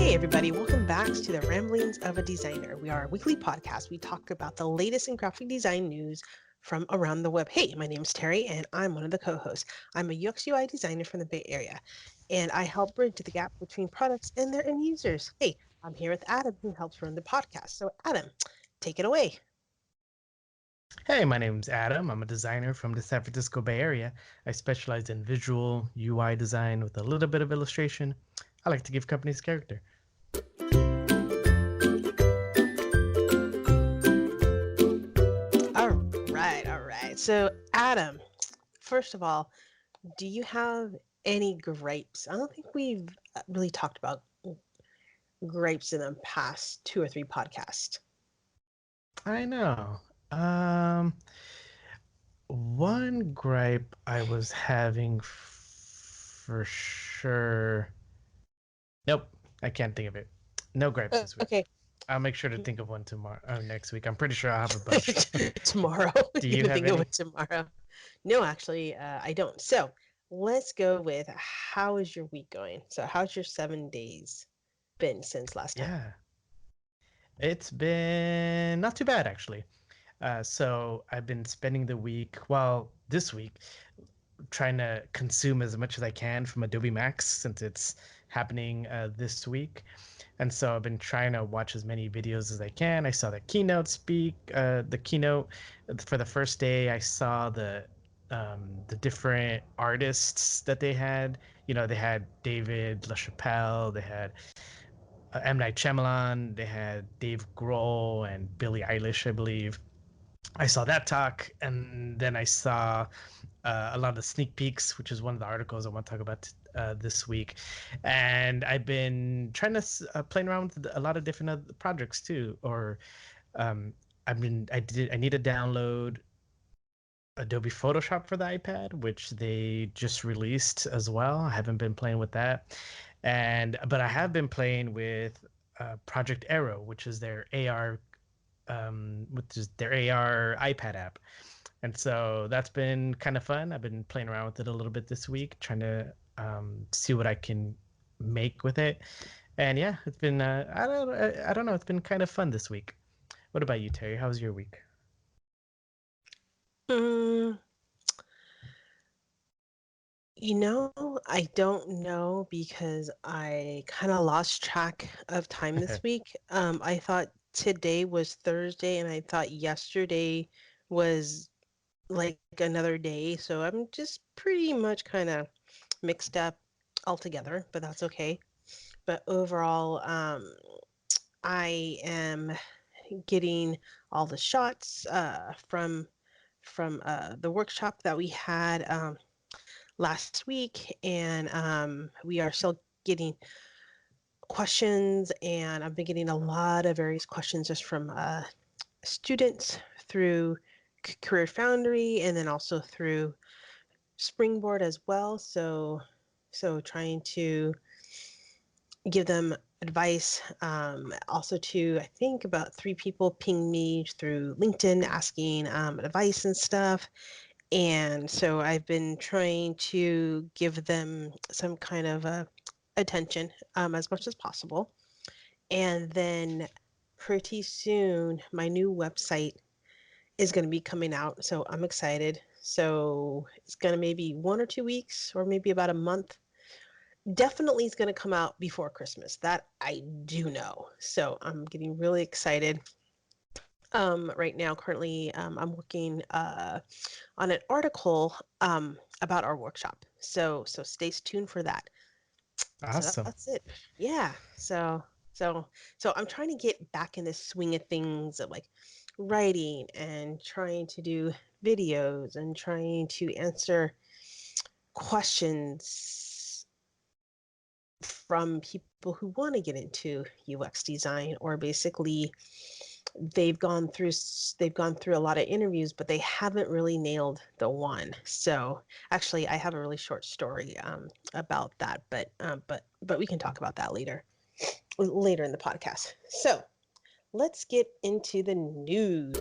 Hey everybody, welcome back to the Ramblings of a Designer. We are a weekly podcast. We talk about the latest in graphic design news from around the web. Hey, my name is Terry and I'm one of the co-hosts. I'm a UX UI designer from the Bay Area and I help bridge the gap between products and their end users. Hey, I'm here with Adam who helps run the podcast. So Adam, take it away. Hey, my name's Adam. I'm a designer from the San Francisco Bay Area. I specialize in visual UI design with a little bit of illustration. I like to give companies character. All right. So Adam, first of all, do you have any gripes? I don't think we've really talked about gripes in the past 2 or 3 podcasts. I know. Um, One gripe I was having for sure. Nope, I can't think of it. No gripes this week. Okay. I'll make sure to think of one tomorrow, next week. I'm pretty sure I'll have a bunch. Tomorrow. Do You you can have think of any? it tomorrow. No, actually, I don't. So let's go with how is your week going? So how's your 7 days been since last time? Yeah, it's been not too bad actually. So I've been spending the week, well, this week, trying to consume as much as I can from Adobe Max since it's happening this week. And so I've been trying to watch as many videos as I can. I saw the keynote for the first day. I saw the different artists that they had. You know, they had David LaChapelle, they had M. Night Shyamalan, they had Dave Grohl and Billie Eilish, I believe. I saw that talk, and then I saw a lot of the sneak peeks, which is one of the articles I want to talk about this week. And I've been trying to playing around with a lot of different other projects too. Or um, I need to download Adobe Photoshop for the iPad, which they just released as well. I haven't been playing with that, but I have been playing with Project Arrow, which is their AR iPad app. And so that's been kind of fun. I've been playing around with it a little bit this week, trying to see what I can make with it. And yeah, it's been I don't know, it's been kind of fun this week. What about you, Terry? How's your week? Mm, I don't know because I kind of lost track of time this week. I thought today was Thursday and I thought yesterday was like another day. So I'm just pretty much kind of mixed up altogether, but that's okay. But overall, I am getting all the shots from the workshop that we had last week, and we are still getting questions, and I've been getting a lot of various questions just from students through Career Foundry, and then also through Springboard as well. So trying to give them advice. Also, to I think about 3 people pinged me through LinkedIn asking advice and stuff. And so I've been trying to give them some kind of attention as much as possible. And then pretty soon, my new website is going to be coming out. So I'm excited. So it's going to maybe 1 or 2 weeks or maybe about a month. Definitely is going to come out before Christmas. That I do know. So I'm getting really excited. Right now, currently, I'm working on an article about our workshop. So stay tuned for that. So Awesome. that's it. Yeah. So so I'm trying to get back in the swing of things of like writing and trying to do videos and trying to answer questions from people who want to get into UX design, or basically they've gone through a lot of interviews but they haven't really nailed the one. So actually I have a really short story about that, but we can talk about that later in the podcast. So let's get into the news.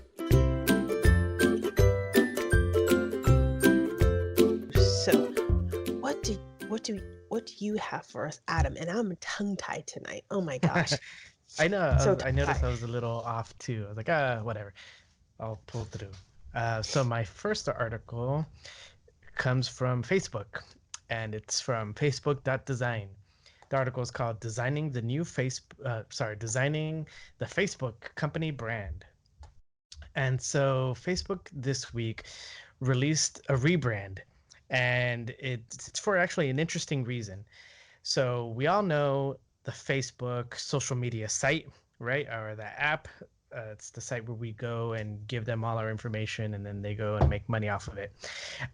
So what do what do you have for us, Adam? And I'm tongue tied tonight. Oh my gosh. I know. So I tongue noticed tied. I was a little off too. I was like, whatever. I'll pull through. So my first article comes from Facebook, and it's from Facebook.design. The article is called Designing the Facebook Company Brand." And so Facebook this week released a rebrand, and it's for actually an interesting reason. So we all know the Facebook social media site, right? Or the app. It's the site where we go and give them all our information, and then they go and make money off of it,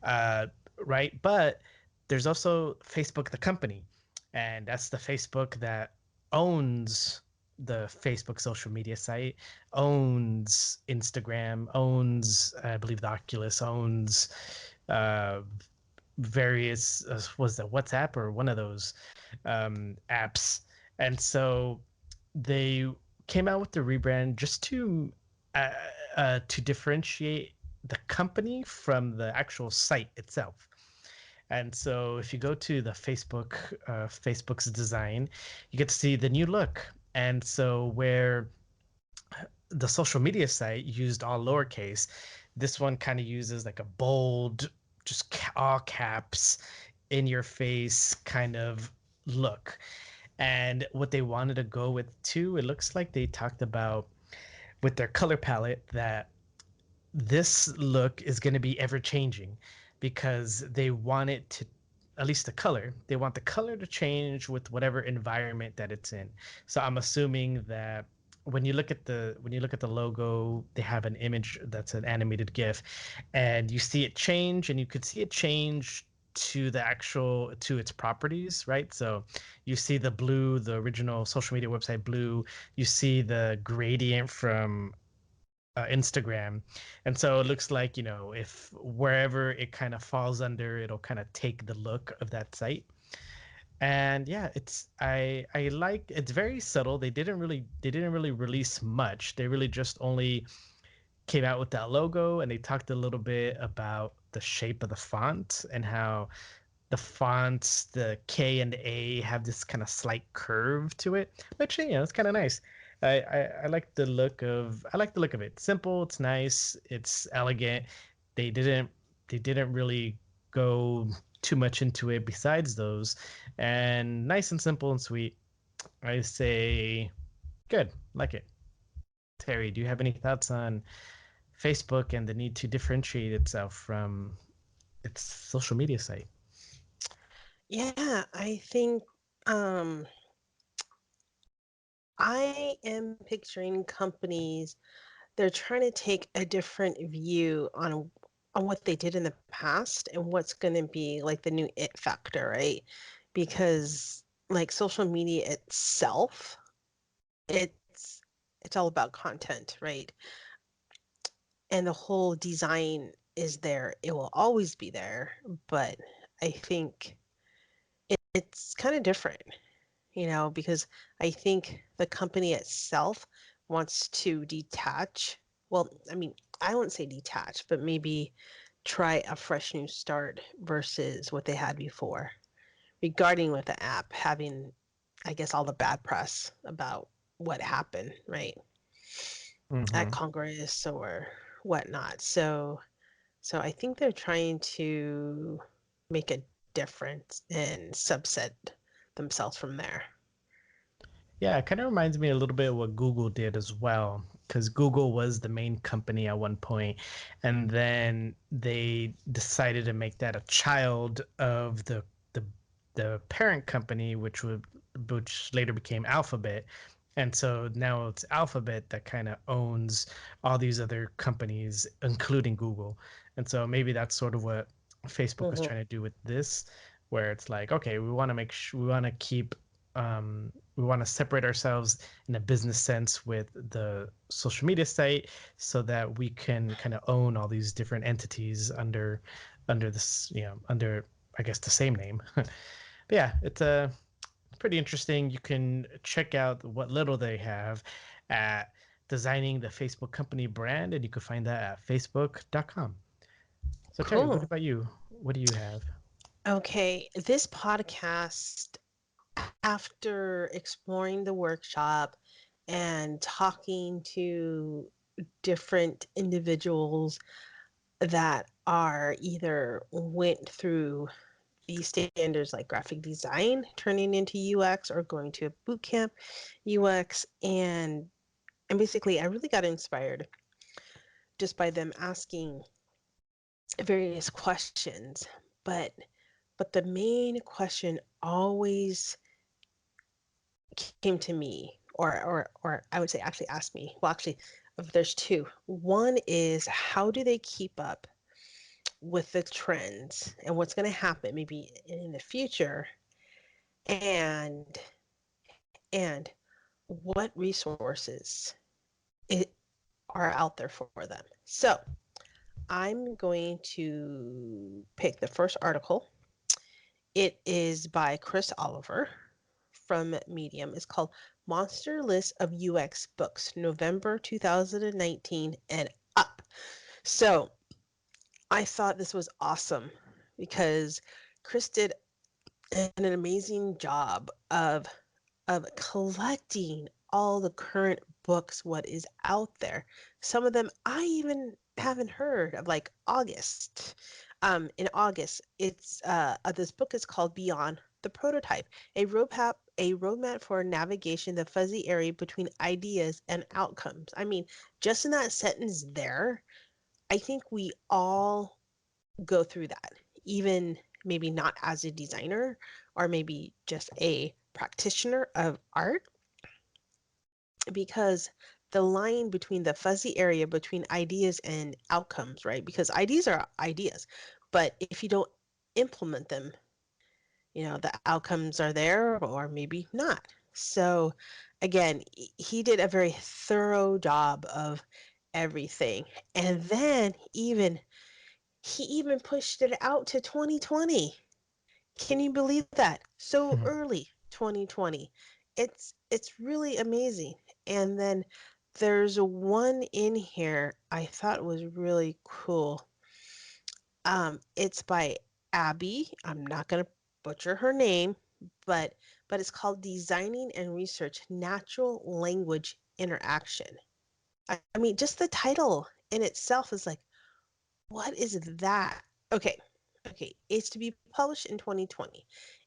uh, right? But there's also Facebook, the company, and that's the Facebook that owns the Facebook social media site, owns Instagram, owns, I believe, the Oculus, owns uh, various was that WhatsApp or one of those apps, and so they came out with the rebrand just uh, to differentiate the company from the actual site itself. And so if you go to the Facebook's design, you get to see the new look. And so where the social media site used all lowercase, this one kind of uses like a bold, just all caps, in your face kind of look. And what they wanted to go with too, it looks like they talked about with their color palette that this look is going to be ever changing because they want it to, at least the color, they want the color to change with whatever environment that it's in. So I'm assuming that when you look at the logo, they have an image that's an animated GIF, and you see it change, and you could see it change to the actual to its properties, right? So you see the blue, the original social media website blue, you see the gradient from Instagram. And so it looks like, if wherever it kind of falls under, it'll kind of take the look of that site. And yeah, I like, it's very subtle. They didn't really release much. They really just only came out with that logo, and they talked a little bit about the shape of the font and how the fonts, the K and A, have this kind of slight curve to it, which it's kind of nice. I like the look of it. Simple, it's nice, it's elegant. They didn't they didn't really go too much into it besides those, and nice and simple and sweet. I say good, like it. Terry, do you have any thoughts on Facebook and the need to differentiate itself from its social media site? Yeah, I think um I am picturing companies, they're trying to take a different view on what they did in the past and what's going to be like the new it factor, right? Because like social media itself, it's it's all about content, right? And the whole design is there. It will always be there, but I think it's kind of different, because I think the company itself wants to detach. Well, I mean, I wouldn't say detach, but maybe try a fresh new start versus what they had before regarding with the app having, I guess, all the bad press about what happened, right, at Mm-hmm. Congress or whatnot. So I think they're trying to make a difference and subset themselves from there. Yeah, it kind of reminds me a little bit of what Google did as well, because Google was the main company at one point, and then they decided to make that a child of the the parent company, which later became Alphabet. And so now it's Alphabet that kind of owns all these other companies, including Google. And so maybe that's sort of what Facebook was Mhm. trying to do with this, where it's like, okay, we want to make sure we want to keep we want to separate ourselves in a business sense with the social media site so that we can kind of own all these different entities under this, under, I guess, the same name. But yeah, it's a pretty interesting. You can check out what little they have at Designing the Facebook Company Brand, and you can find that at facebook.com. So Terry, what Cool. about you? What do you have? Okay, this podcast, after exploring the workshop and talking to different individuals that are either went through these standards like graphic design, turning into UX, or going to a boot camp UX, and basically I really got inspired just by them asking various questions. But the main question always came to me, or I would say actually asked me. Well, actually, there's two. One is how do they keep up with the trends and what's going to happen maybe in the future, and and what resources it are out there for them. So I'm going to pick the first article. It is by Chris Oliver from Medium. It's called Monster List of UX Books, November 2019 and up. So I thought this was awesome because Chris did an amazing job of collecting all the current books, what is out there. Some of them I even haven't heard of, like August. In August, it's this book is called Beyond the Prototype, a roadmap for navigation the fuzzy area between ideas and outcomes. I mean, just in that sentence there, I think we all go through that, even maybe not as a designer or maybe just a practitioner of art, because the line between the fuzzy area between ideas and outcomes, right? Because ideas are ideas, but if you don't implement them, the outcomes are there or maybe not. So again, he did a very thorough job of everything. And then he even pushed it out to 2020. Can you believe that? So early, 2020. It's really amazing. And then there's one in here I thought was really cool. It's by Abby. I'm not gonna butcher her name, but it's called Designing and Research Natural Language Interaction. I mean, just the title in itself is like, what is that? Okay. Okay. It's to be published in 2020.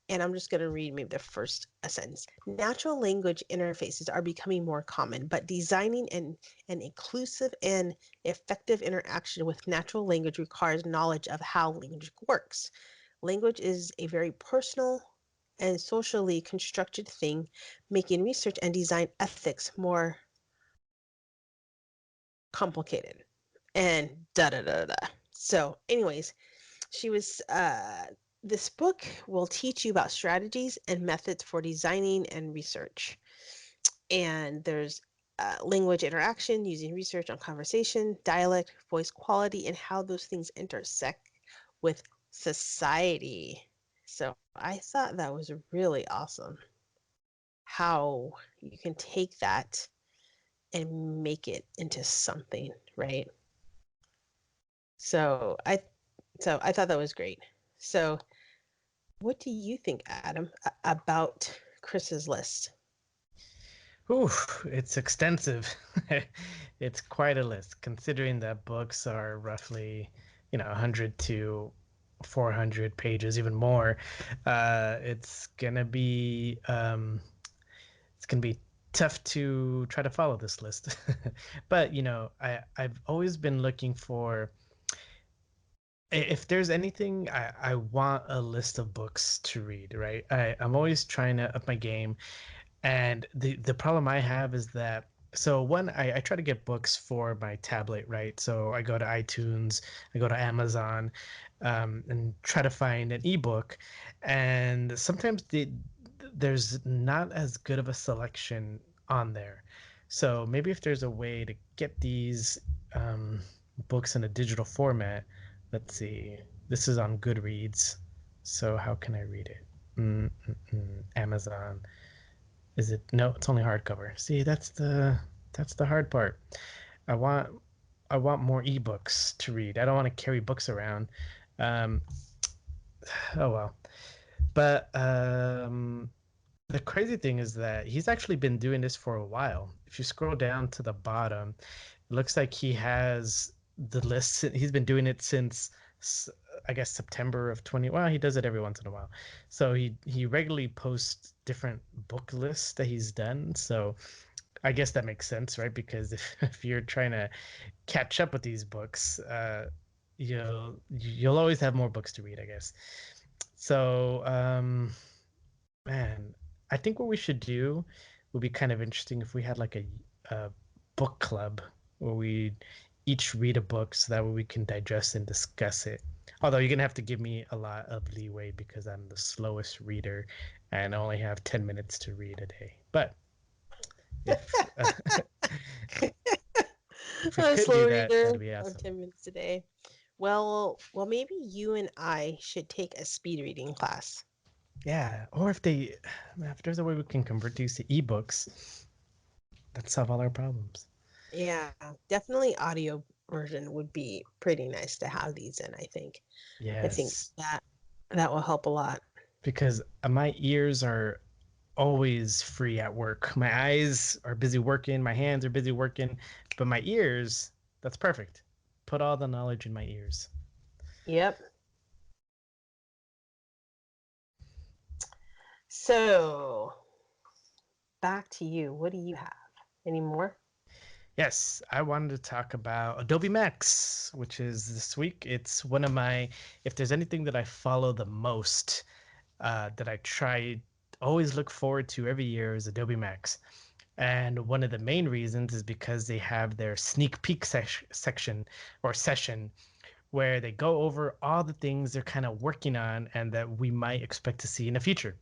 And I'm just going to read maybe the first sentence. Natural language interfaces are becoming more common, but designing an inclusive and effective interaction with natural language requires knowledge of how language works. Language is a very personal and socially constructed thing, making research and design ethics more complicated. And da da da da. So, anyways, she was this book will teach you about strategies and methods for designing and research. And there's language interaction using research on conversation, dialect, voice quality, and how those things intersect with society. So I thought that was really awesome how you can take that and make it into something, right? So I thought that was great. So what do you think, Adam, about Chris's list? Ooh, it's extensive. It's quite a list, considering that books are roughly, 100 to 400 pages, even more. It's gonna be tough to try to follow this list. But I've always been looking for, if there's anything, I want a list of books to read, right? I'm always trying to up my game, and the problem I have is that, so one, I try to get books for my tablet, right? So I go to iTunes, I go to Amazon, and try to find an ebook, and sometimes there's not as good of a selection on there. So maybe if there's a way to get these books in a digital format. Let's see. This is on Goodreads. So how can I read it? Amazon. Is it? No, it's only hardcover. See, that's the hard part. I want I want more ebooks to read. I don't want to carry books around. Um, Oh well. But the crazy thing is that he's actually been doing this for a while. If you scroll down to the bottom, it looks like he has the list. He's been doing it since I guess September of 20. Well, he does it every once in a while. So he regularly posts different book lists that he's done. So I guess that makes sense, right? Because if you're trying to catch up with these books, you'll always have more books to read, I guess. So man, I think what we should do would be kind of interesting if we had like a book club where we each read a book so that way we can digest and discuss it. Although you're gonna have to give me a lot of leeway because I'm the slowest reader and I only have 10 minutes to read a day. But if if we A could do slow that, reader that'd be of awesome. 10 minutes a day. Well, maybe you and I should take a speed reading class. Yeah, or if there's a way we can convert these to ebooks, that'd solve all our problems. Yeah, definitely audio version would be pretty nice to have these in, I think. I think Yes, that will help a lot. because my ears are always free at work. My eyes are busy working, my hands are busy working, but my ears, that's perfect. Put all the knowledge in my ears. Yep. So, back to you. What do you have? Any more? Yes, I wanted to talk about Adobe Max, which is this week. It's one of my, if there's anything that I follow the most, that I try always look forward to every year is Adobe Max. And one of the main reasons is because they have their sneak peek section or session where they go over all the things they're kind of working on and that we might expect to see in the future.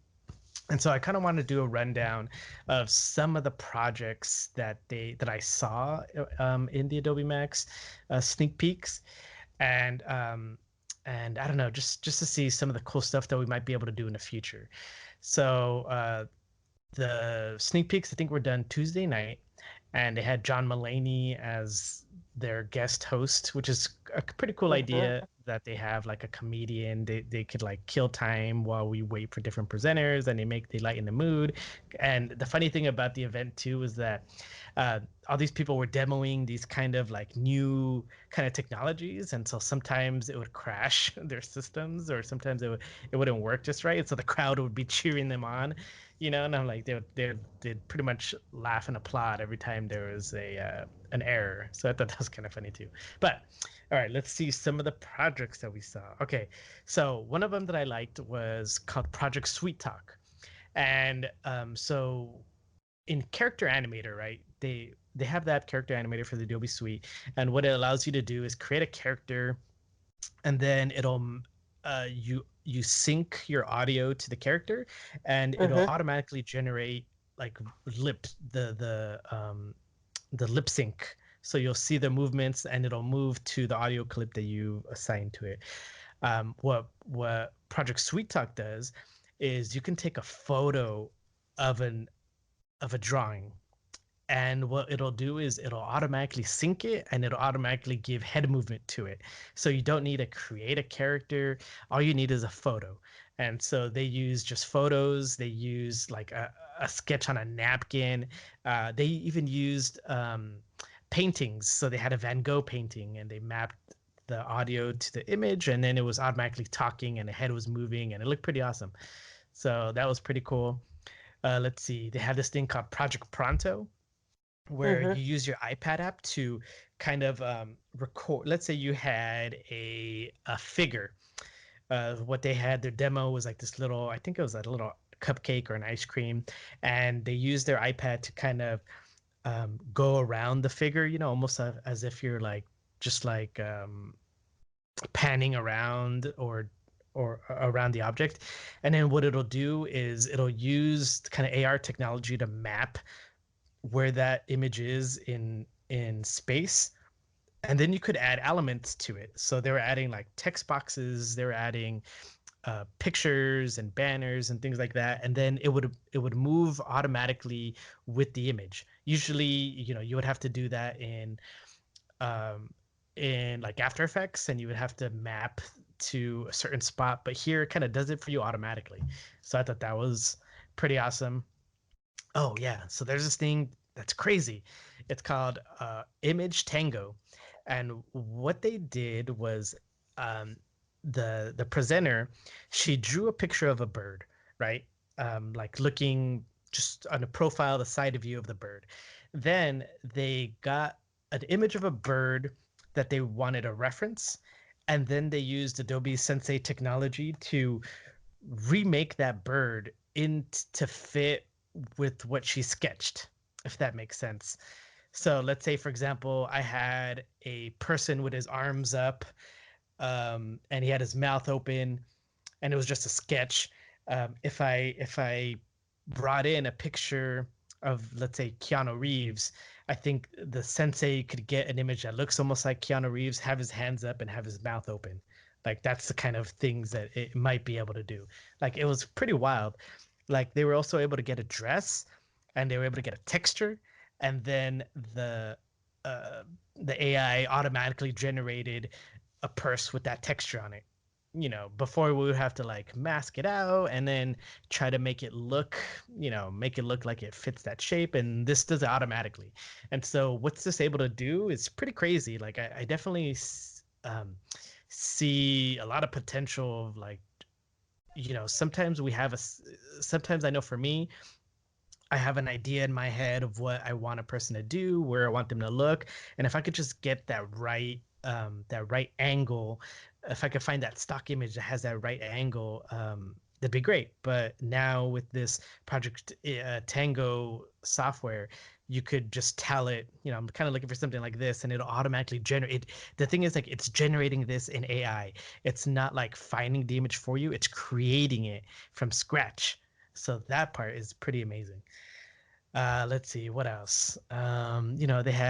And so I kind of want to do a rundown of some of the projects that I saw in the Adobe Max sneak peeks, and and I don't know, just to see some of the cool stuff that we might be able to do in the future. So the sneak peeks I think were done Tuesday night, and they had John Mulaney as their guest host, which is a pretty cool Mhm. idea that they have like a comedian. They could like kill time while we wait for different presenters, and they lighten the mood. And the funny thing about the event too is that uh, all these people were demoing these kind of like new kind of technologies, and so sometimes it would crash their systems, or sometimes it wouldn't work just right. And so the crowd would be cheering them on, and I'm like they'd pretty much laugh and applaud every time there was a an error. So I thought that was kind of funny too. But all right, let's see some of the projects that we saw. Okay, so one of them that I liked was called Project Sweet Talk, and so in Character Animator, right? They have that character animator for the Adobe Suite, and what it allows you to do is create a character, and then you sync your audio to the character, and it'll Mhm. automatically generate like lip the lip sync. So you'll see the movements, and it'll move to the audio clip that you assign to it. What Project Sweet Talk does is you can take a photo of a drawing, and what it'll do is it'll automatically sync it, and it'll automatically give head movement to it, so you don't need to create a character. All you need is a photo. And so they use just photos. They use like a sketch on a napkin. They even used paintings. So they had a Van Gogh painting, and they mapped the audio to the image, and then it was automatically talking, and the head was moving, and it looked pretty awesome. So that was pretty cool. Let's see, they have this thing called Project Pronto, where Mhm. you use your iPad app to kind of record. Let's say you had a figure. What they had, their demo was like this little, I think it was a little cupcake or an ice cream, and they used their iPad to kind of go around the figure, almost as if you're like just like panning around or around the object. And then what it'll do is it'll use kind of AR technology to map where that image is in space, and then you could add elements to it. So they were adding like text boxes, they were adding pictures and banners and things like that, and then it would move automatically with the image. Usually, you would have to do that um, in like After Effects, and you would have to map to a certain spot, but here it kind of does it for you automatically. So I thought that was pretty awesome. Oh yeah, so there's this thing that's crazy. It's called Image Tango, and what they did was um, the presenter, she drew a picture of a bird, right? Like looking just on a profile, the side view of the bird. Then they got an image of a bird that they wanted a reference, and then they used Adobe Sensei technology to remake that bird in to fit with what she sketched, if that makes sense. So let's say, for example, I had a person with his arms up, and he had his mouth open, and it was just a sketch. If I brought in a picture of, let's say, Keanu Reeves, I think the sensei could get an image that looks almost like Keanu Reeves, have his hands up and have his mouth open. Like that's the kind of things that it might be able to do. Like it was pretty wild. Like they were also able to get a dress, and they were able to get a texture, and then uh, the AI automatically generated a purse with that texture on it. Before we would have to like mask it out and then try to make it look, make it look like it fits that shape. And this does it automatically. And so what's this able to do is pretty crazy. Like I definitely see a lot of potential of like, sometimes sometimes I know for me, I have an idea in my head of what I want a person to do, where I want them to look, and if I could just get that right angle, if I could find that stock image that has that right angle, that'd be great. But now with this Project Tango software, you could just tell it, I'm kind of looking for something like this, and it'll automatically generate. The thing is, like, it's generating this in AI. It's not like finding the image for you; it's creating it from scratch. So that part is pretty amazing. Let's see what else. They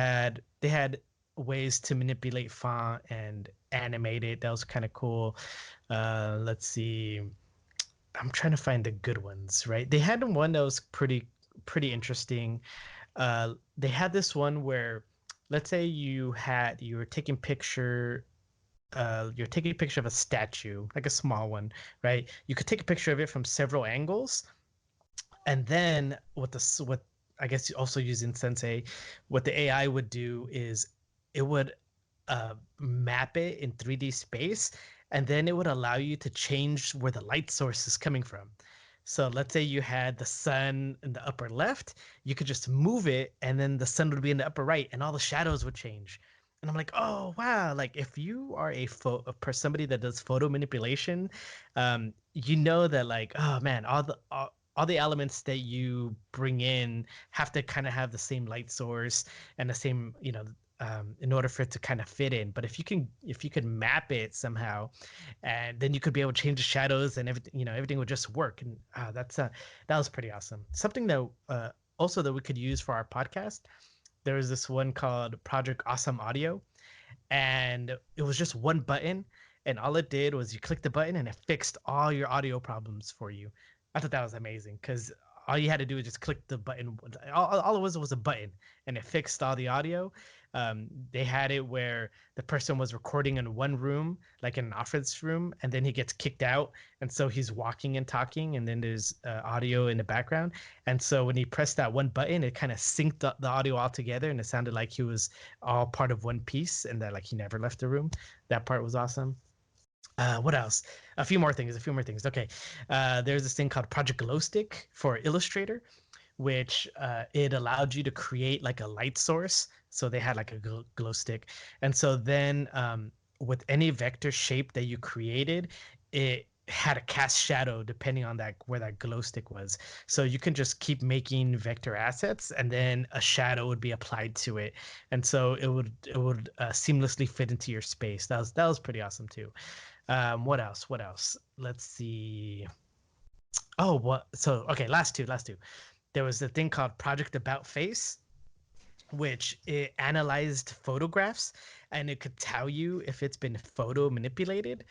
had ways to manipulate font and animate it. That was kind of cool. Let's see. I'm trying to find the good ones, right? They had one that was pretty interesting. They had this one where, let's say you were taking picture. You're taking a picture of a statue, like a small one, right? You could take a picture of it from several angles, and then what I guess also using Sensei, what the AI would do is it would map it in 3D space, and then it would allow you to change where the light source is coming from. So let's say you had the sun in the upper left, you could just move it, and then the sun would be in the upper right, and all the shadows would change. And I'm like, oh wow! Like if you are somebody that does photo manipulation, you know that like, oh man, all the elements that you bring in have to kind of have the same light source and the same, in order for it to kind of fit in. But if you can map it somehow, and then you could be able to change the shadows and everything, everything would just work. And that was pretty awesome. Something that also that we could use for our podcast. There was this one called Project Awesome Audio, and it was just one button, and all it did was you click the button and it fixed all your audio problems for you. I thought that was amazing because all you had to do was just click the button. All it was a button, and it fixed all the audio. They had it where the person was recording in one room, like in an office room, and then he gets kicked out, and so he's walking and talking, and then there's audio in the background. And so when he pressed that one button, it kind of synced the audio all together, and it sounded like he was all part of one piece, and that like he never left the room. That part was awesome. What else? A few more things. Okay. There's this thing called Project Glowstick for Illustrator, which it allowed you to create like a light source. So they had like a glow stick. And so then with any vector shape that you created, it had a cast shadow depending on that where that glow stick was. So you can just keep making vector assets, and then a shadow would be applied to it, and so it would seamlessly fit into your space. That was pretty awesome too. What else? What else? Let's see. Oh, what? So okay, last two. There was a thing called Project About Face, which it analyzed photographs, and it could tell you if it's been photo manipulated.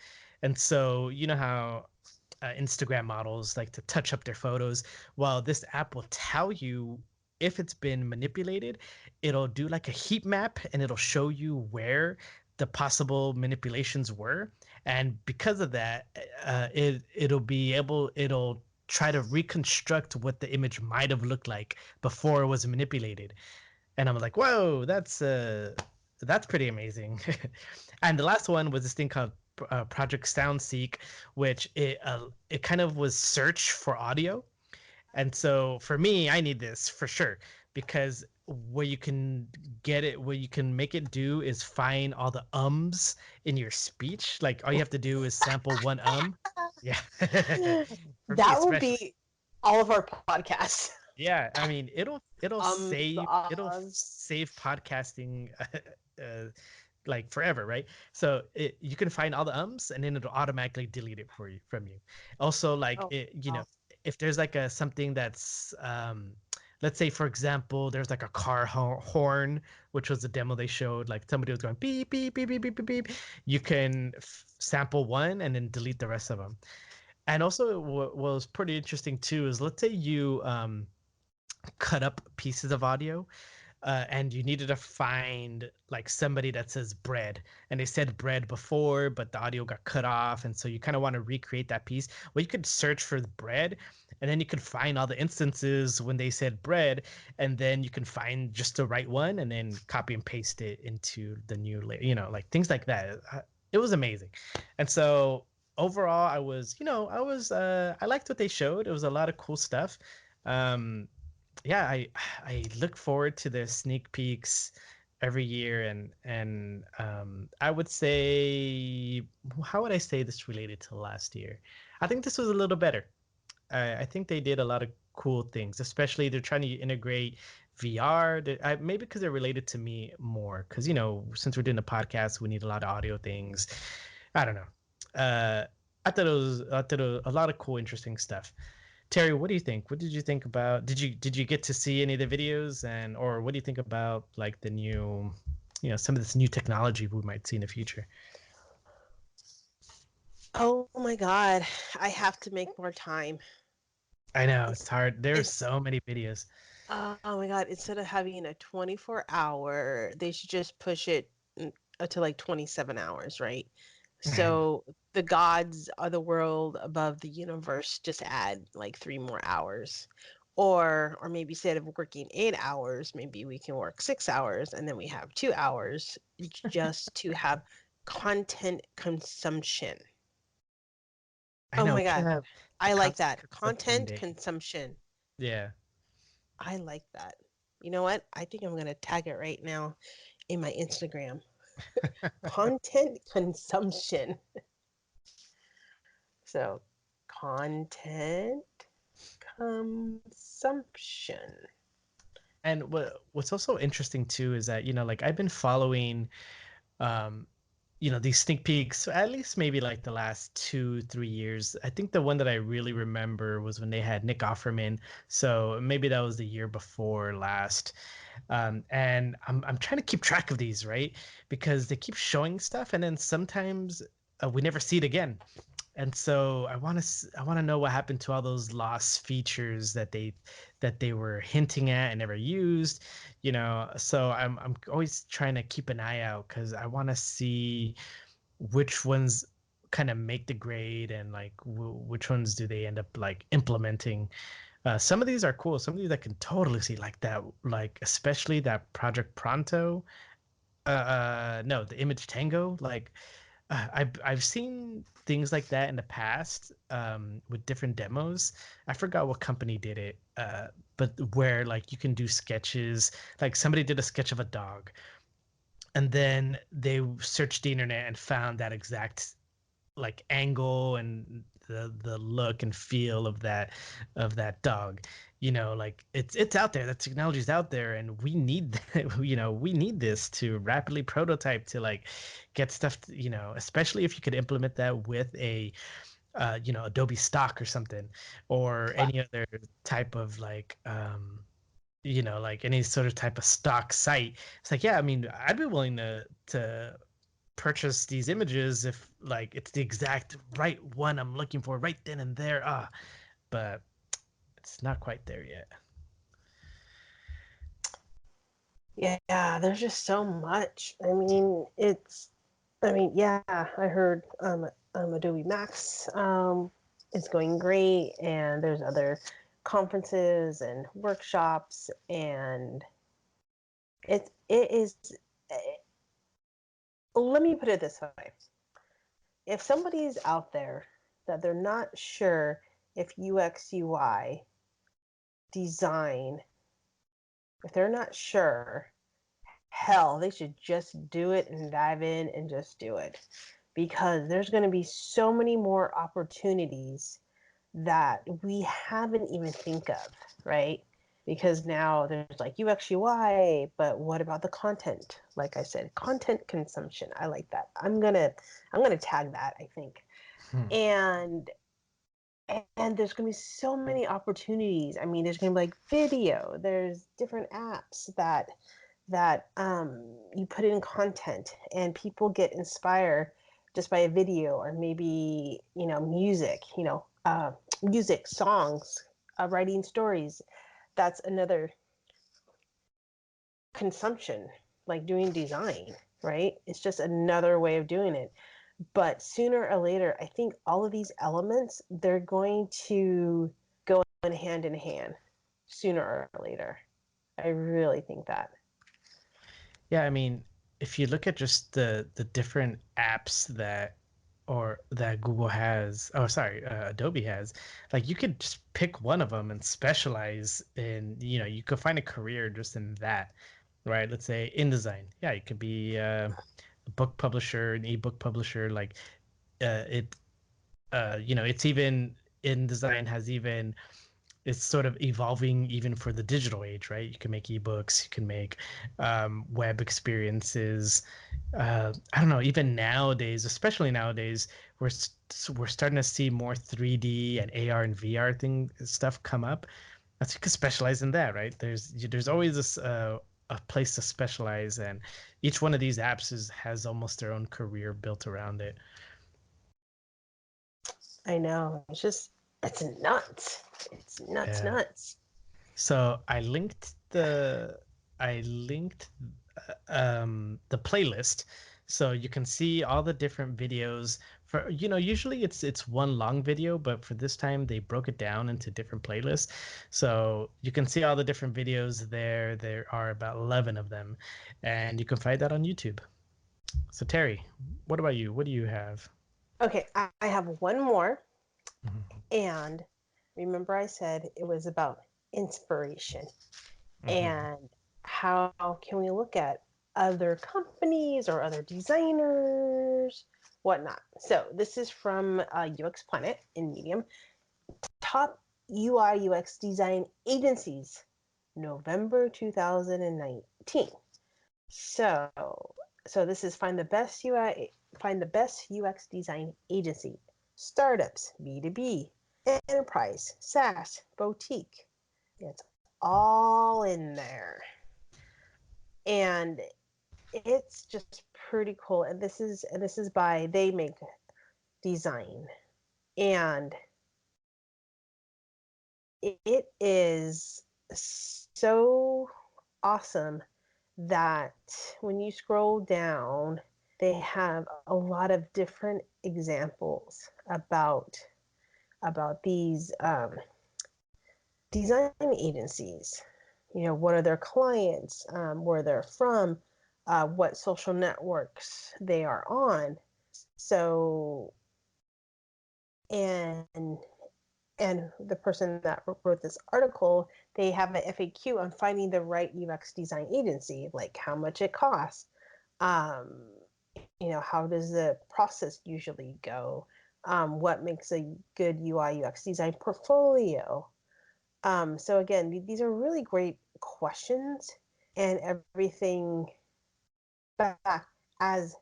And so you know how Instagram models like to touch up their photos. Well, this app will tell you if it's been manipulated. It'll do like a heat map, and it'll show you where the possible manipulations were, and because of that, it'll try to reconstruct what the image might have looked like before it was manipulated. And I'm like, whoa, that's pretty amazing. And the last one was this thing called Project Soundseek, which it kind of was search for audio. And so for me, I need this for sure, because what you can what you can make it do is find all the ums in your speech. Like all you have to do is sample one Yeah. For me That will especially. be all of our podcasts. Yeah, I mean, it'll Ums. save podcasting uh, like forever, right? So you can find all the ums, and then it'll automatically delete it for you from you. Also, like Oh, it, wow. if there's like a something that's let's say for example, there's like a car horn, which was a demo they showed, like somebody was going beep beep beep beep beep beep beep. You can sample one and then delete the rest of them. And also, what was pretty interesting too is let's say you cut up pieces of audio, and you needed to find like somebody that says bread, and they said bread before but the audio got cut off, and so you kind of want to recreate that piece. Well, you could search for the bread, and then you could find all the instances when they said bread, and then you can find just the right one and then copy and paste it into the new like things like that. It was amazing. And so overall, I liked what they showed. It was a lot of cool stuff. um yeah, I look forward to the sneak peeks every year, and I would say, how would I say this related to last year? I think this was a little better. I think they did a lot of cool things, especially they're trying to integrate VR. Maybe because they're related to me more, because since we're doing a podcast, we need a lot of audio things. I don't know. Uh, I thought it was a lot of cool, interesting stuff. Terry, what do you think? What did you think about? Did you get to see any of the videos, and or what do you think about like the new, some of this new technology we might see in the future? Oh my God. I have to make more time. I know it's It's hard. There's it's so many videos. oh my God, instead of having a 24-hour, they should just push it to like 27 hours, right? I know. So the gods of the world above the universe just add like 3 more hours. Or maybe instead of working 8 hours, maybe we can work 6 hours and then we have 2 hours just to have content consumption. I Oh know. my We should God. have a I like constant that. consumption Content day. consumption. Yeah. I like that. You know what? I think I'm going to tag it right now in my Instagram. Content consumption. So, content consumption. And what's also interesting too is that like I've been following um these sneak peeks at least maybe like the last 2 3 years. I think the one that I really remember was when they had Nick Offerman, so maybe that was the year before last. And I'm trying to keep track of these, right? Because they keep showing stuff and then sometimes we never see it again. And so I want to know what happened to all those lost features that they were hinting at and never used. So I'm always trying to keep an eye out because I want to see which ones kind of make the grade, and like which ones do they end up like implementing. Some of these are cool. Some of these I can totally see, like that, like especially that Project Pronto. No, the Image Tango. Like I've seen things like that in the past, with different demos. I forgot what company did it, but where like you can do sketches. Like somebody did a sketch of a dog, and then they searched the internet and found that exact like angle and the look and feel of that dog. Like it's out there. That technology's out there, and we need we need this to rapidly prototype to like get stuff especially if you could implement that with a Adobe Stock or something, or any other type of like like any sort of type of stock site. It's like, yeah, I mean, I'd be willing to purchase these images if like it's the exact right one I'm looking for right then and there. But it's not quite there yet. Yeah, there's just so much. I mean, it's I mean, yeah, I heard Adobe Max is going great, and there's other conferences and workshops, and it is. Let me put it this way: if somebody's out there that they're not sure if UX UI design, if they're not sure, hell, they should just do it and dive in and just do it, because there's going to be so many more opportunities that we haven't even think of, right? Because now there's like UX UI, but what about the content? Like I said, content consumption. I like that. I'm gonna tag that, I think. Hmm. And and there's going to be so many opportunities. I mean, there's going to be like video, there's different apps that you put in content and people get inspired just by a video, or maybe music, music, songs, writing stories. That's another consumption, like doing design, right? It's just another way of doing it. But sooner or later, I think all of these elements, they're going to go in hand sooner or later. I really think that. Yeah, I mean, if you look at just the different apps that Google has, oh sorry, Adobe has, like you could just pick one of them and specialize in, you could find a career just in that, right? Let's say InDesign. Yeah, you could be a book publisher, an ebook publisher, like it it's even InDesign has even it's sort of evolving even for the digital age, right? You can make ebooks, you can make web experiences. I don't know. Even nowadays, especially nowadays, we're starting to see more 3D and AR and VR stuff come up. That's you can specialize in that, right? There's always this a place to specialize, and each one of these apps has almost their own career built around it. I know. It's nuts. It's nuts, Yeah. nuts. So I linked the playlist, so you can see all the different videos. For usually it's one long video, but for this time they broke it down into different playlists. So you can see all the different videos there. There are about 11 of them, and you can find that on YouTube. So Terry, what about you? What do you have? Okay, I have one more. Mhm. And remember, I said it was about inspiration Mhm. and how can we look at other companies or other designers, whatnot. So this is from UX Planet in Medium. Top UI UX design agencies, November 2019. So so this is find the best UX design agency. Startups, B2B, enterprise, SaaS, boutique. It's all in there. And it's just pretty cool. And this is by They Make Design. And it is so awesome that when you scroll down, they have a lot of different examples about these design agencies. What are their clients, where they're from, what social networks they are on. So, and and the person that wrote this article, they have an FAQ on finding the right UX design agency, like how much it costs, um, how does the process usually go, what makes a good UI UX design portfolio. So again, these are really great questions, and everything back as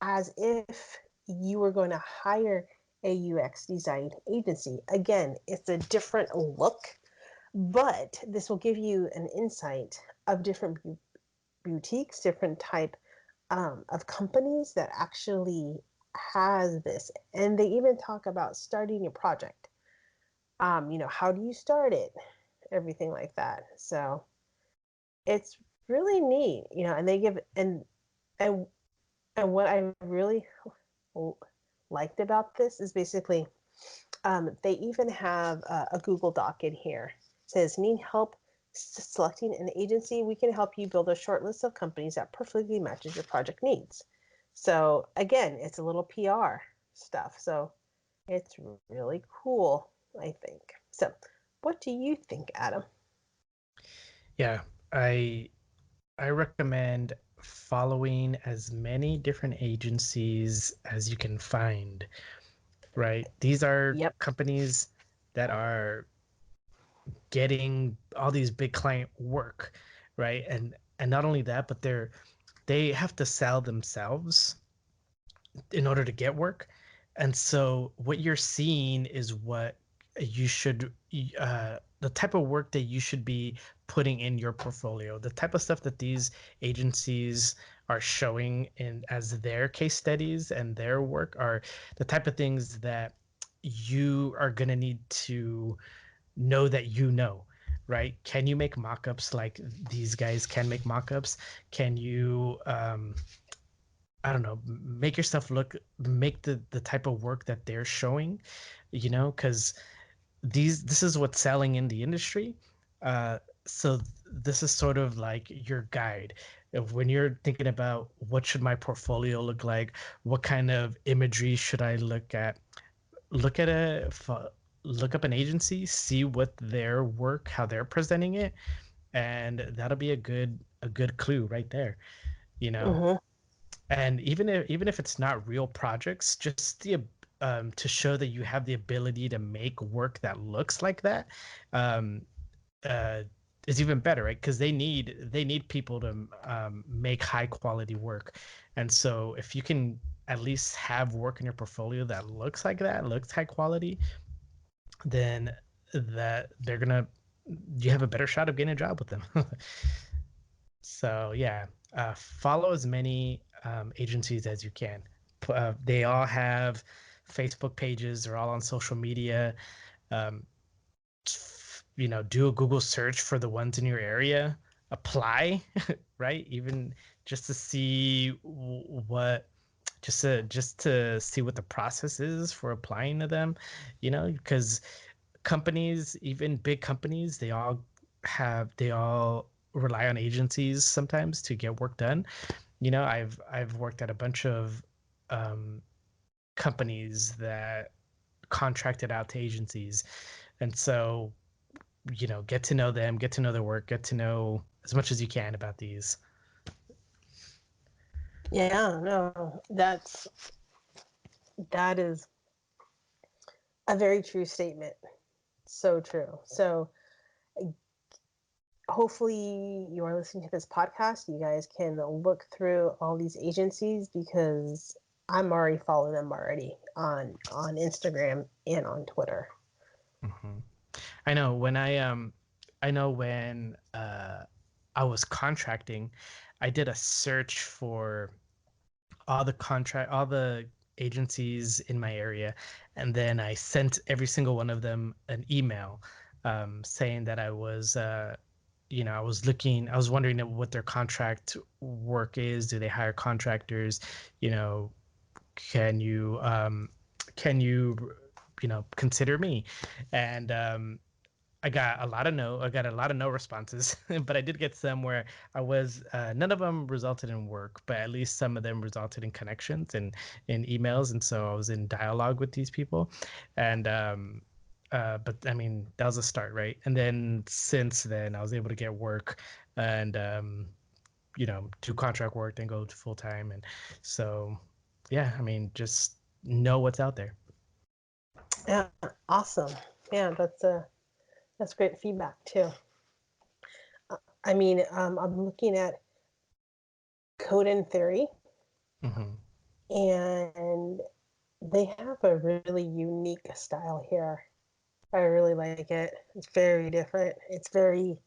as if you were going to hire a UX design agency. Again, it's a different look, but this will give you an insight of different boutiques, different type of companies that actually has this. And they even talk about starting a project. How do you start it? Everything like that. So it's really neat, and they give and And what I really liked about this is basically they even have a Google Doc in here. It says, need help selecting an agency? We can help you build a short list of companies that perfectly matches your project needs. So again, it's a little PR stuff. So it's really cool, I think. So what do you think, Adam? Yeah, I I recommend following as many different agencies as you can find, right? These are Yep. companies that are getting all these big client work, right? And not only that, but they have to sell themselves in order to get work. And so what you're seeing is what you should the type of work that you should be putting in your portfolio, the type of stuff that these agencies are showing in as their case studies and their work are the type of things that you are going to need to know that you know, right? Can you make mock-ups like these guys can make mock-ups? Can you I don't know, make yourself look, make the type of work that they're showing, because this is what's selling in the industry. So this is sort of like your guide. If when you're thinking about what should my portfolio look like, what kind of imagery should I look at, look at look up an agency, see what their work, how they're presenting it, and that'll be a good clue right there, you know Mm-hmm. and even if it's not real projects, just to show that you have the ability to make work that looks like that, um, uh, is even better, right? Because they need people to make high quality work, and so if you can at least have work in your portfolio that looks like that, looks high quality, then that they're gonna you have a better shot of getting a job with them. So yeah, follow as many agencies as you can. They all have Facebook pages. They're all on social media. Um, do a Google search for the ones in your area. Apply, right? Even just to see what, just to see what the process is for applying to them. Because companies, even big companies, they all rely on agencies sometimes to get work done. I've worked at a bunch of um, companies that contracted out to agencies, and so get to know them, get to know their work, get to know as much as you can about these. Yeah, no, that is a very true statement. So true. So hopefully you are listening to this podcast. You guys can look through all these agencies because I'm already following them already on Instagram and on Twitter. Hmm. I know when I was contracting, I did a search for all the agencies in my area, and then I sent every single one of them an email, saying that I was looking, I was wondering what their contract work is. Do they hire contractors? You know, can you can you consider me? And I got a lot of no responses, but I did get some where I was none of them resulted in work, but at least some of them resulted in connections and in emails, and so I was in dialogue with these people, and but I mean that was a start, right? And then since then I was able to get work and do contract work, then go to full time, and so yeah, I mean just know what's out there. Yeah, awesome. Yeah, that's great feedback too. I mean, I'm looking at Code and Theory, Hmm. and they have a really unique style here. I really like it. It's very different. It's very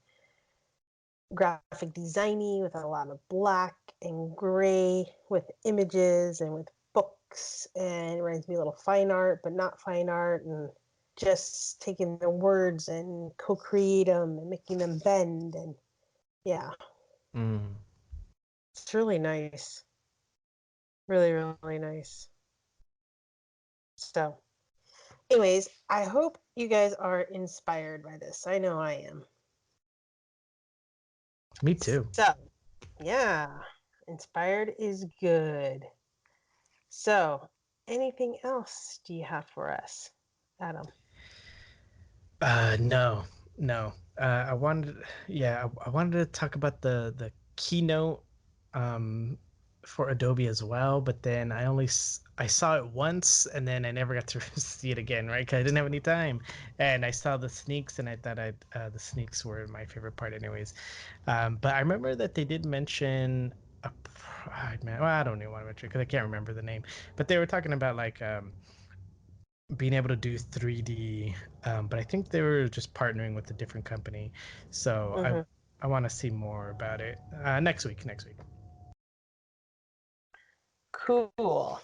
graphic designy with a lot of black and gray with images and with books, and it reminds me a little fine art but not fine art, and just taking the words and co-create them and making them bend, and yeah, Mm. it's really nice. Really, really nice. So, anyways, I hope you guys are inspired by this. I know I am. Me too. So, yeah, inspired is good. So, anything else do you have for us, Adam? No, no. I wanted, yeah, I wanted to talk about the keynote um, for Adobe as well, but then I saw it once and then I never got to see it again, right? Because I didn't have any time, and I saw the sneaks and I thought the sneaks were my favorite part, anyways. But I remember that they did mention man, well, I don't even want to mention it because I can't remember the name, but they were talking about like being able to do 3D, but I think they were just partnering with a different company. So Mm-hmm. I want to see more about it next week. Next week. Cool.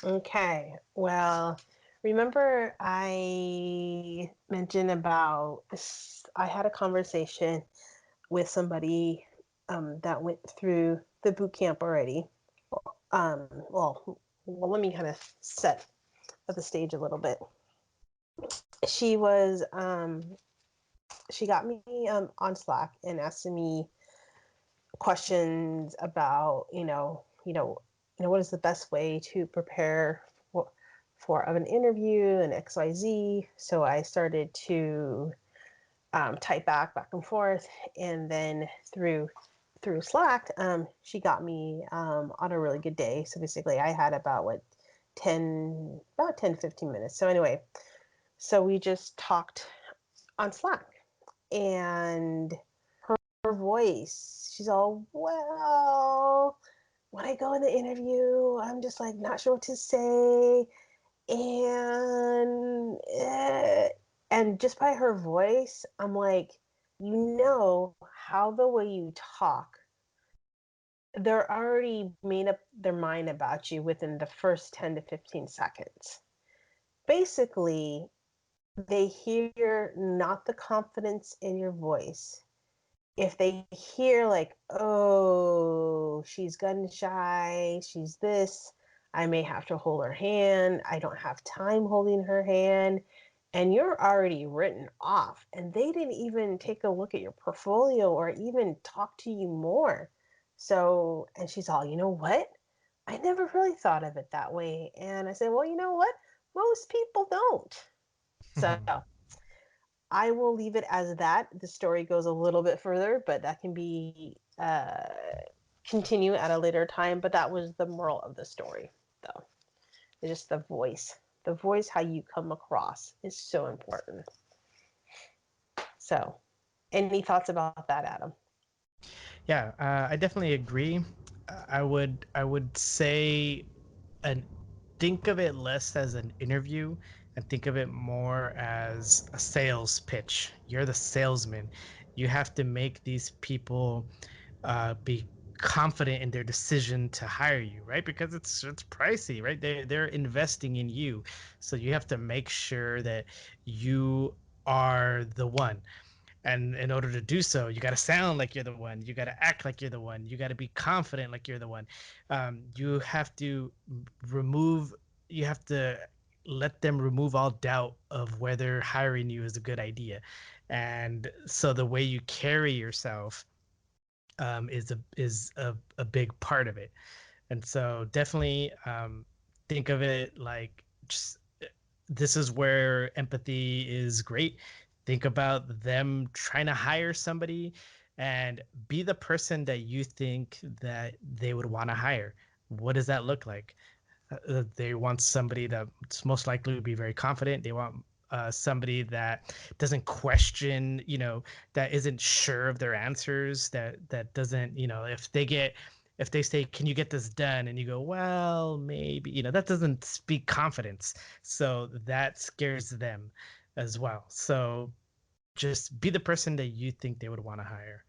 Okay. Well, remember I mentioned about this, I had a conversation with somebody that went through the boot camp already. Well, let me kind of set the stage a little bit. She was she got me on Slack and asked me questions about what is the best way to prepare for of an interview and XYZ. So I started to type back and forth, and then through Slack, she got me on a really good day. So basically, I had about 10 15 minutes. So anyway, so we just talked on Slack, and her voice, she's all, well, when I go in the interview, I'm just like not sure what to say, and and just by her voice, I'm like, how the way you talk, they're already made up their mind about you within the first 10 to 15 seconds. Basically, they hear not the confidence in your voice. If they hear like, oh, she's gun shy, she's this, I may have to hold her hand, I don't have time holding her hand, and you're already written off, and they didn't even take a look at your portfolio or even talk to you more. So, and she's all, you know what? I never really thought of it that way. And I said, well, you know what? Most people don't. So I will leave it as that. The story goes a little bit further, but that can be continue at a later time. But that was the moral of the story, though. It's just the voice. The voice, how you come across, is so important. So, any thoughts about that, Adam? Yeah, I definitely agree. I would say and think of it less as an interview and think of it more as a sales pitch. You're the salesman. You have to make these people be confident in their decision to hire you, right? Because it's pricey, right? They're investing in you, so you have to make sure that you are the one. And in order to do so, you got to sound like you're the one. You got to act like you're the one. You got to be confident like you're the one. You have to remove, you have to let them remove all doubt of whether hiring you is a good idea. And so the way you carry yourself is a big part of it. And so definitely think of it like just this is where empathy is great. Think about them trying to hire somebody and be the person that you think that they would want to hire. What does that look like? They want somebody that's most likely to be very confident. They want somebody that doesn't question, that isn't sure of their answers, that doesn't, if they say, "Can you get this done?" and you go, "Well, maybe," that doesn't speak confidence. So that scares them as well. So just be the person that you think they would want to hire.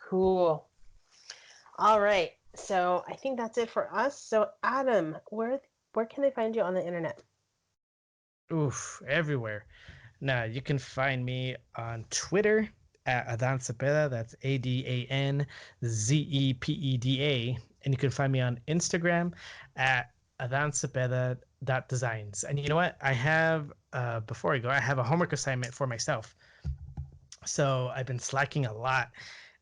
Cool. All right. So I think that's it for us. So Adam, where can they find you on the internet? Oof, everywhere. Now, you can find me on Twitter at Adan Cepeda. That's ADANZEPEDA. And you can find me on Instagram at adansepeda.designs. And you know what? I have, before I go, I have a homework assignment for myself. So I've been slacking a lot.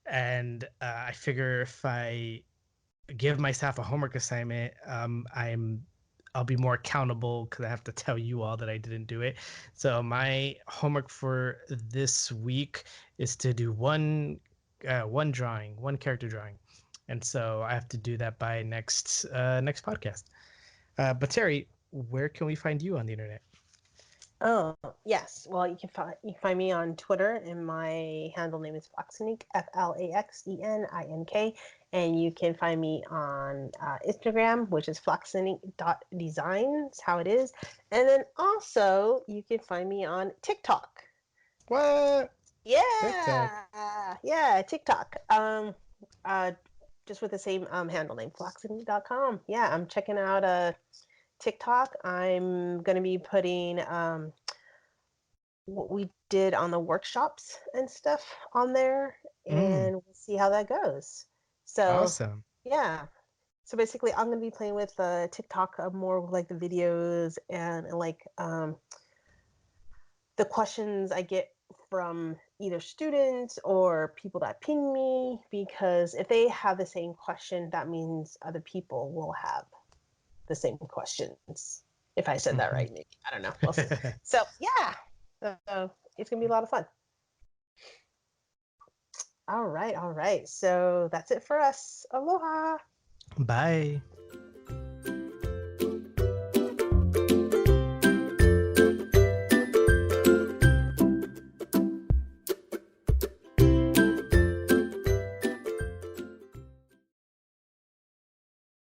And I figure if I give myself a homework assignment, I'll be more accountable because I have to tell you all that I didn't do it. So my homework for this week is to do one drawing, one character drawing, and so I have to do that by next podcast. But Terry, where can we find you on the internet? Oh, yes. Well, you can find me on Twitter, and my handle name is Flaxenink, FLAXENINK, and you can find me on Instagram, which is flaxenink.designs, how it is, and then also you can find me on TikTok. What? TikTok. Yeah, TikTok. Uh, just with the same handle name, flaxenink.com. Yeah, I'm checking out TikTok. I'm gonna be putting what we did on the workshops and stuff on there, Mm, and we'll see how that goes. So awesome. yeah, so basically I'm gonna be playing with TikTok more with like the videos and like the questions I get from either students or people that ping me, because if they have the same question, that means other people will have the same questions. If I said that Mhm. right, maybe. I don't know. We'll see. So yeah, it's gonna be a lot of fun. All right, all right. So that's it for us. Aloha. Bye.